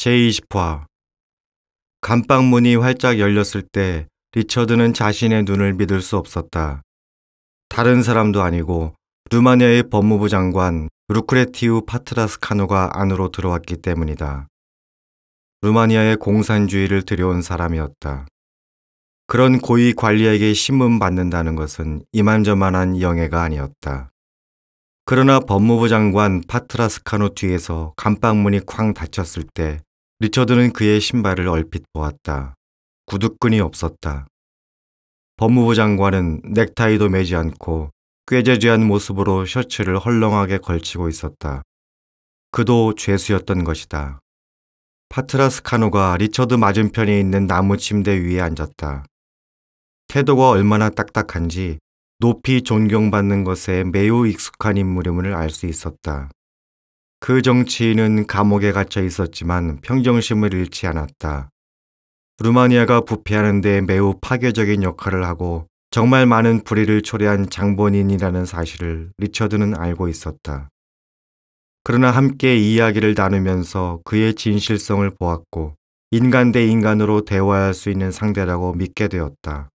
제20화 감방문이 활짝 열렸을 때 리처드는 자신의 눈을 믿을 수 없었다. 다른 사람도 아니고 루마니아의 법무부 장관 루크레티우 파트라스카노가 안으로 들어왔기 때문이다. 루마니아의 공산주의를 들여온 사람이었다. 그런 고위 관리에게 신문 받는다는 것은 이만저만한 영예가 아니었다. 그러나 법무부 장관 파트라스카노 뒤에서 감방문이 쾅 닫혔을 때 리처드는 그의 신발을 얼핏 보았다. 구두끈이 없었다. 법무부 장관은 넥타이도 매지 않고 꾀죄죄한 모습으로 셔츠를 헐렁하게 걸치고 있었다. 그도 죄수였던 것이다. 파트라스카노가 리처드 맞은편에 있는 나무 침대 위에 앉았다. 태도가 얼마나 딱딱한지 높이 존경받는 것에 매우 익숙한 인물임을 알 수 있었다. 그 정치인은 감옥에 갇혀 있었지만 평정심을 잃지 않았다. 루마니아가 부패하는 데 매우 파괴적인 역할을 하고 정말 많은 불의를 초래한 장본인이라는 사실을 리처드는 알고 있었다. 그러나 함께 이야기를 나누면서 그의 진실성을 보았고 인간 대 인간으로 대화할 수 있는 상대라고 믿게 되었다.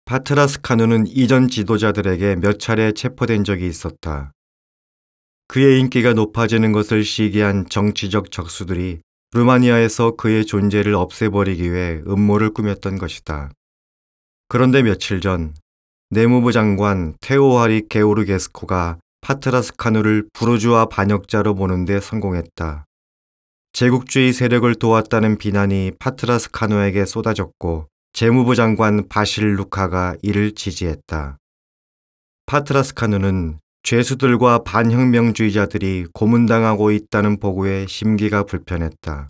파트라스카노는 이전 지도자들에게 몇 차례 체포된 적이 있었다. 그의 인기가 높아지는 것을 시기한 정치적 적수들이 루마니아에서 그의 존재를 없애버리기 위해 음모를 꾸몄던 것이다. 그런데 며칠 전 내무부 장관 테오하리 게오르게스코가 파트라스카노를 부르주아 반역자로 보는 데 성공했다. 제국주의 세력을 도왔다는 비난이 파트라스카노에게 쏟아졌고 재무부 장관 바실 루카가 이를 지지했다. 파트라스카노는 죄수들과 반혁명주의자들이 고문당하고 있다는 보고에 심기가 불편했다.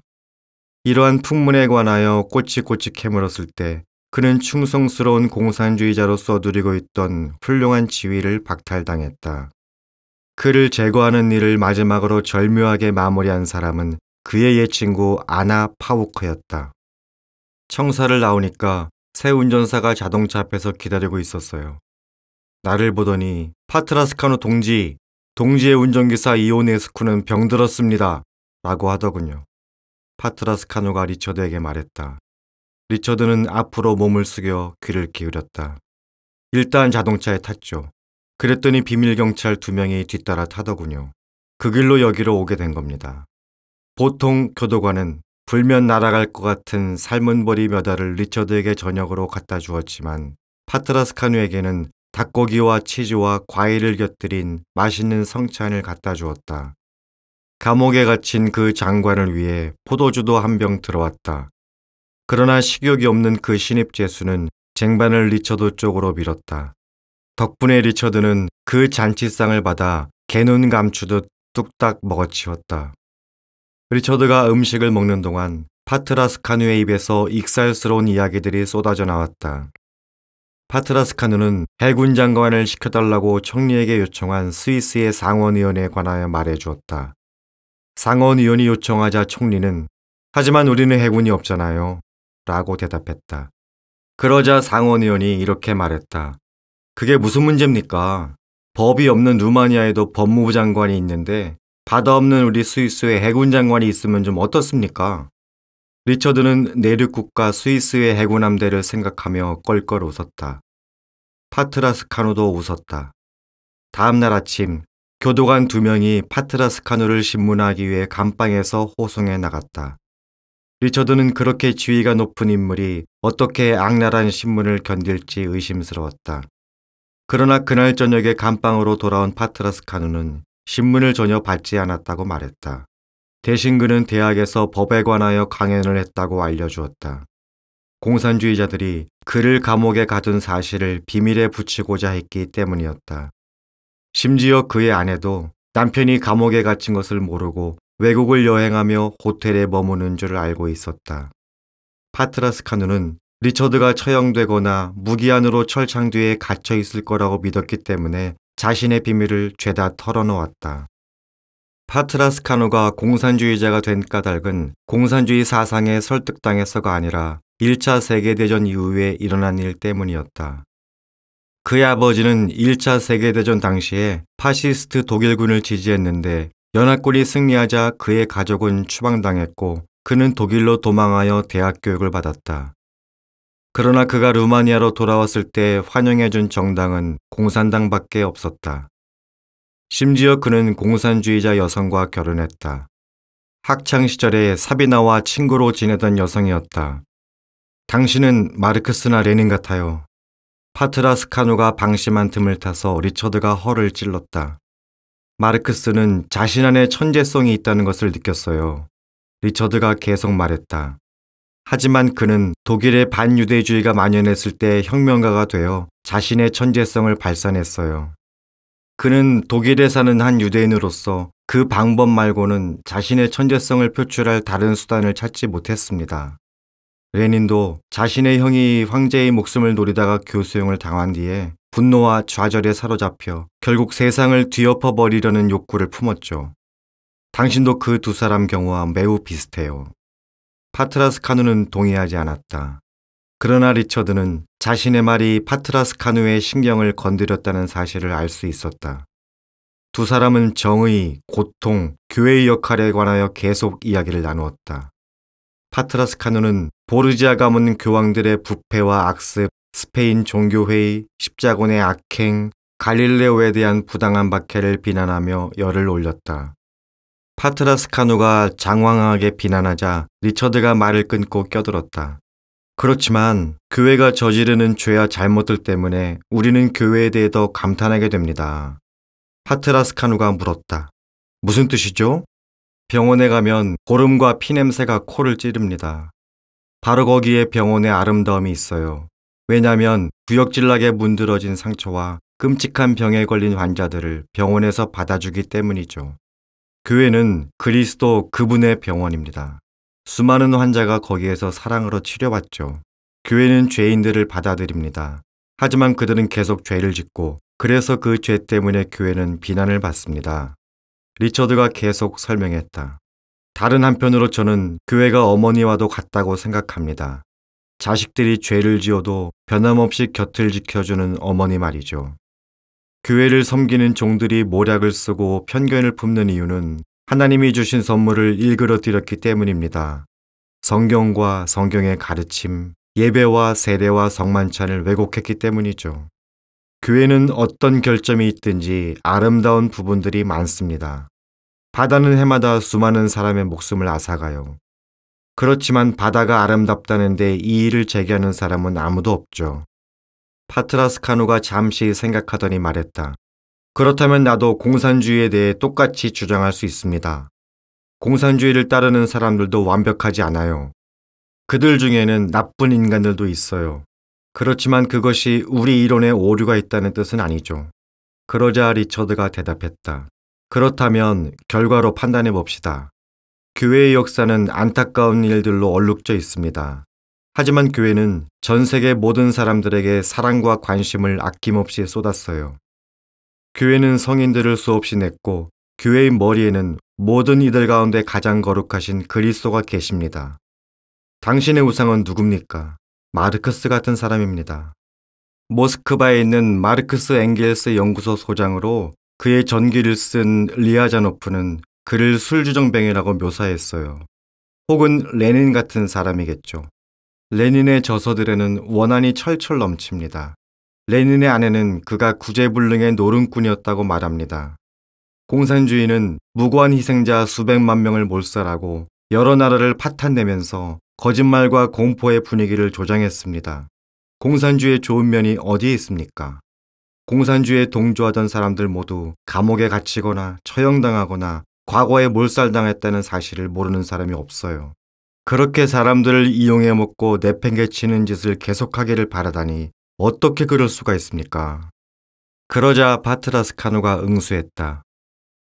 이러한 풍문에 관하여 꼬치꼬치 캐물었을 때 그는 충성스러운 공산주의자로서 누리고 있던 훌륭한 지위를 박탈당했다. 그를 제거하는 일을 마지막으로 절묘하게 마무리한 사람은 그의 옛 친구 아나 파우크였다. 청사를 나오니까 새 운전사가 자동차 앞에서 기다리고 있었어요. 나를 보더니 파트라스카노 동지의 운전기사 이오네스쿠는 병들었습니다. 라고 하더군요. 파트라스카노가 리처드에게 말했다. 리처드는 앞으로 몸을 숙여 귀를 기울였다. 일단 자동차에 탔죠. 그랬더니 비밀경찰 2명이 뒤따라 타더군요. 그 길로 여기로 오게 된 겁니다. 보통 교도관은 불면 날아갈 것 같은 삶은 보리 몇 알을 리처드에게 저녁으로 갖다 주었지만 파트라스카노에게는 닭고기와 치즈와 과일을 곁들인 맛있는 성찬을 갖다 주었다. 감옥에 갇힌 그 장관을 위해 포도주도 한 병 들어왔다. 그러나 식욕이 없는 그 신입 죄수는 쟁반을 리처드 쪽으로 밀었다. 덕분에 리처드는 그 잔치상을 받아 개눈 감추듯 뚝딱 먹어치웠다. 리처드가 음식을 먹는 동안 파트라스카누의 입에서 익살스러운 이야기들이 쏟아져 나왔다. 파트라스카누는 해군 장관을 시켜달라고 총리에게 요청한 스위스의 상원의원에 관하여 말해주었다. 상원의원이 요청하자 총리는 하지만 우리는 해군이 없잖아요. 라고 대답했다. 그러자 상원의원이 이렇게 말했다. 그게 무슨 문제입니까? 법이 없는 루마니아에도 법무부 장관이 있는데 바다 없는 우리 스위스에 해군 장관이 있으면 좀 어떻습니까? 리처드는 내륙국가 스위스의 해군 함대를 생각하며 껄껄 웃었다. 파트라스카노도 웃었다. 다음 날 아침 교도관 2명이 파트라스카노를 신문하기 위해 감방에서 호송해 나갔다. 리처드는 그렇게 지위가 높은 인물이 어떻게 악랄한 신문을 견딜지 의심스러웠다. 그러나 그날 저녁에 감방으로 돌아온 파트라스 카누는 신문을 전혀 받지 않았다고 말했다. 대신 그는 대학에서 법에 관하여 강연을 했다고 알려주었다. 공산주의자들이 그를 감옥에 가둔 사실을 비밀에 붙이고자 했기 때문이었다. 심지어 그의 아내도 남편이 감옥에 갇힌 것을 모르고 외국을 여행하며 호텔에 머무는 줄 알고 있었다. 파트라스 카누는 리처드가 처형되거나 무기한으로 철창 뒤에 갇혀 있을 거라고 믿었기 때문에 자신의 비밀을 죄다 털어놓았다. 파트라스 카누가 공산주의자가 된 까닭은 공산주의 사상에 설득당해서가 아니라 1차 세계대전 이후에 일어난 일 때문이었다. 그의 아버지는 1차 세계대전 당시에 파시스트 독일군을 지지했는데 연합군이 승리하자 그의 가족은 추방당했고 그는 독일로 도망하여 대학 교육을 받았다. 그러나 그가 루마니아로 돌아왔을 때 환영해준 정당은 공산당밖에 없었다. 심지어 그는 공산주의자 여성과 결혼했다. 학창시절에 사비나와 친구로 지내던 여성이었다. 당신은 마르크스나 레닌 같아요. 파트라스 카누가 방심한 틈을 타서 리처드가 허를 찔렀다. 마르크스는 자신 안에 천재성이 있다는 것을 느꼈어요. 리처드가 계속 말했다. 하지만 그는 독일의 반유대주의가 만연했을 때 혁명가가 되어 자신의 천재성을 발산했어요. 그는 독일에 사는 한 유대인으로서 그 방법 말고는 자신의 천재성을 표출할 다른 수단을 찾지 못했습니다. 레닌도 자신의 형이 황제의 목숨을 노리다가 교수형을 당한 뒤에 분노와 좌절에 사로잡혀 결국 세상을 뒤엎어 버리려는 욕구를 품었죠. 당신도 그 두 사람 경우와 매우 비슷해요. 파트라스 카누는 동의하지 않았다. 그러나 리처드는 자신의 말이 파트라스 카누의 신경을 건드렸다는 사실을 알 수 있었다. 두 사람은 정의, 고통, 교회의 역할에 관하여 계속 이야기를 나누었다. 파트라스 카누는 보르지아 가문 교황들의 부패와 악습, 스페인 종교회의, 십자군의 악행, 갈릴레오에 대한 부당한 박해를 비난하며 열을 올렸다. 파트라스 카누가 장황하게 비난하자 리처드가 말을 끊고 껴들었다. 그렇지만 교회가 저지르는 죄와 잘못들 때문에 우리는 교회에 대해 더 감탄하게 됩니다. 파트라스 카누가 물었다. 무슨 뜻이죠? 병원에 가면 고름과 피냄새가 코를 찌릅니다. 바로 거기에 병원의 아름다움이 있어요. 왜냐하면 구역질나게 문드러진 상처와 끔찍한 병에 걸린 환자들을 병원에서 받아주기 때문이죠. 교회는 그리스도 그분의 병원입니다. 수많은 환자가 거기에서 사랑으로 치료받죠. 교회는 죄인들을 받아들입니다. 하지만 그들은 계속 죄를 짓고 그래서 그 죄 때문에 교회는 비난을 받습니다. 리처드가 계속 설명했다. 다른 한편으로 저는 교회가 어머니와도 같다고 생각합니다. 자식들이 죄를 지어도 변함없이 곁을 지켜주는 어머니 말이죠. 교회를 섬기는 종들이 모략을 쓰고 편견을 품는 이유는 하나님이 주신 선물을 일그러뜨렸기 때문입니다. 성경과 성경의 가르침, 예배와 세례와 성만찬을 왜곡했기 때문이죠. 교회는 어떤 결점이 있든지 아름다운 부분들이 많습니다. 바다는 해마다 수많은 사람의 목숨을 앗아가요. 그렇지만 바다가 아름답다는데 이의를 제기하는 사람은 아무도 없죠. 파트라스 카누가 잠시 생각하더니 말했다. 그렇다면 나도 공산주의에 대해 똑같이 주장할 수 있습니다. 공산주의를 따르는 사람들도 완벽하지 않아요. 그들 중에는 나쁜 인간들도 있어요. 그렇지만 그것이 우리 이론에 오류가 있다는 뜻은 아니죠. 그러자 리처드가 대답했다. 그렇다면 결과로 판단해 봅시다. 교회의 역사는 안타까운 일들로 얼룩져 있습니다. 하지만 교회는 전 세계 모든 사람들에게 사랑과 관심을 아낌없이 쏟았어요. 교회는 성인들을 수없이 냈고 교회의 머리에는 모든 이들 가운데 가장 거룩하신 그리스도가 계십니다. 당신의 우상은 누굽니까? 마르크스 같은 사람입니다. 모스크바에 있는 마르크스 엥겔스 연구소 소장으로 그의 전기를 쓴 리아자노프는 그를 술주정뱅이라고 묘사했어요. 혹은 레닌 같은 사람이겠죠. 레닌의 저서들에는 원한이 철철 넘칩니다. 레닌의 아내는 그가 구제불능의 노름꾼이었다고 말합니다. 공산주의는 무고한 희생자 수백만 명을 몰살하고 여러 나라를 파탄내면서 거짓말과 공포의 분위기를 조장했습니다. 공산주의의 좋은 면이 어디에 있습니까? 공산주의에 동조하던 사람들 모두 감옥에 갇히거나 처형당하거나 과거에 몰살당했다는 사실을 모르는 사람이 없어요. 그렇게 사람들을 이용해 먹고 내팽개치는 짓을 계속하기를 바라다니 어떻게 그럴 수가 있습니까? 그러자 바트라스 카누가 응수했다.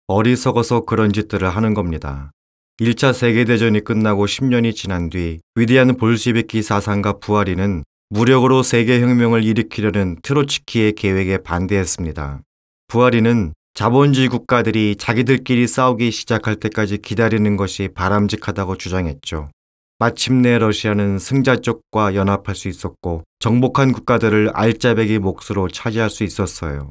어리석어서 그런 짓들을 하는 겁니다. 1차 세계대전이 끝나고 10년이 지난 뒤 위대한 볼시비키 사상가 부하리는 무력으로 세계혁명을 일으키려는 트로츠키의 계획에 반대했습니다. 부하리는 자본주의 국가들이 자기들끼리 싸우기 시작할 때까지 기다리는 것이 바람직하다고 주장했죠. 마침내 러시아는 승자 쪽과 연합할 수 있었고 정복한 국가들을 알짜배기 몫으로 차지할 수 있었어요.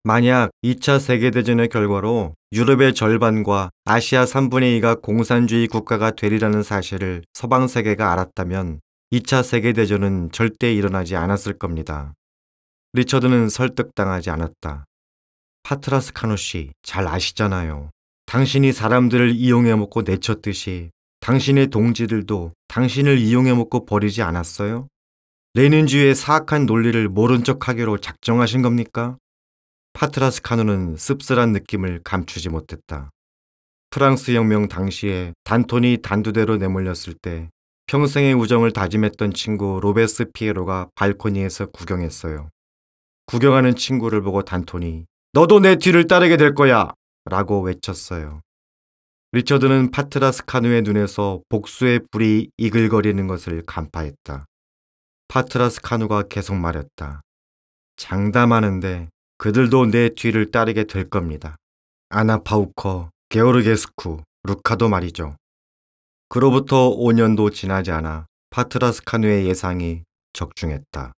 만약 2차 세계대전의 결과로 유럽의 절반과 아시아 3분의 2가 공산주의 국가가 되리라는 사실을 서방 세계가 알았다면 2차 세계대전은 절대 일어나지 않았을 겁니다. 리처드는 설득당하지 않았다. 파트라스 카누 씨, 잘 아시잖아요. 당신이 사람들을 이용해 먹고 내쳤듯이 당신의 동지들도 당신을 이용해 먹고 버리지 않았어요? 레닌주의의 사악한 논리를 모른 척하기로 작정하신 겁니까? 파트라스 카누는 씁쓸한 느낌을 감추지 못했다. 프랑스 혁명 당시에 단톤이 단두대로 내몰렸을 때 평생의 우정을 다짐했던 친구 로베스 피에로가 발코니에서 구경했어요. 구경하는 친구를 보고 단톤이 "너도 내 뒤를 따르게 될 거야! 라고 외쳤어요. 리처드는 파트라스 카누의 눈에서 복수의 불이 이글거리는 것을 간파했다. 파트라스 카누가 계속 말했다. 장담하는데 그들도 내 뒤를 따르게 될 겁니다. 아나 파우커, 게오르게스쿠, 루카도 말이죠. 그로부터 5년도 지나지 않아 파트라스 카누의 예상이 적중했다.